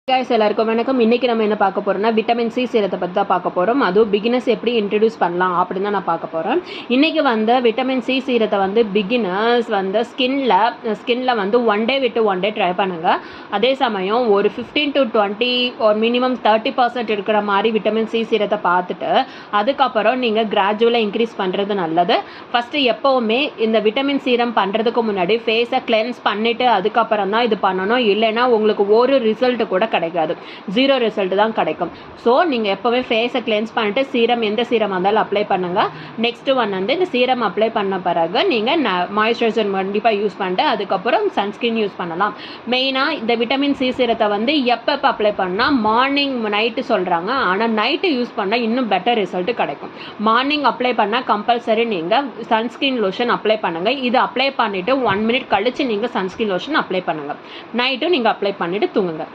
Guys எல்லாருக்கும் வணக்கம். இன்னைக்கு நம்ம என்ன பார்க்க போறோம்னா விட்டமின் சி சீரத்தை பத்தி தான் பார்க்க போறோம். அது பிகினர்ஸ் எப்படி இன்ட்ரோ듀ce பண்ணலாம் அப்படி தான் நான் பார்க்க போறேன். இன்னைக்கு விட்டமின் சி சீரத்தை பிகினர்ஸ் ஸ்கின்ல 1 டே விட்டு 1 டே ட்ரை பண்ணுங்க. அதே சமயம் ஒரு 15 to 20 ஒரு மினிமம் 30% இருக்கிற மாதிரி விட்டமின் சி சீரத்தை பார்த்துட்டு அதுக்கப்புறம் நீங்க கிராஜுவலா இன்க்ரீஸ் பண்றது நல்லது. ஃபர்ஸ்ட் எப்பவுமே இந்த விட்டமின் சீரம் பண்றதுக்கு முன்னாடி ஃபேஸை கிளென்ஸ் பண்ணிட்டு அதுக்கப்புறம் தான் இது பண்ணணும். இல்லைன்னா உங்களுக்கு ஒரு ரிசல்ட் கூட கிடைக்காது, 0 ரிசல்ட் தான் கிடைக்கும். ஸோ நீங்கள் எப்போவே ஃபேஸை கிளென்ஸ் பண்ணிட்டு சீரம் எந்த சீரம் இருந்தாலும் அப்ளை பண்ணுங்க. நெக்ஸ்ட் ஒன் இந்த சீரம் அப்ளை பண்ண பிறகு நீங்கள் மாய்ஸ்சரைசர் கண்டிப்பாக யூஸ் பண்ணிட்டு அதுக்கப்புறம் சன்ஸ்கிரீன் யூஸ் பண்ணலாம். மெயினாக இந்த விட்டமின் சி சீரத்தை எப்போ அப்ளை பண்ணால் மார்னிங் நைட்டு சொல்கிறாங்க. ஆனால் நைட்டு யூஸ் பண்ணால் இன்னும் பெட்டர் ரிசல்ட் கிடைக்கும். மார்னிங் அப்ளை பண்ணால் கம்பல்சரி நீங்கள் சன்ஸ்கிரீன் லோஷன் அப்ளை பண்ணுங்கள். இது அப்ளை பண்ணிவிட்டு 1 மினிட் கழித்து நீங்கள் சன்ஸ்கிரீன் லோஷன் அப்ளை பண்ணுங்கள். நைட்டும் நீங்கள் அப்ளை பண்ணிவிட்டு தூங்குங்க.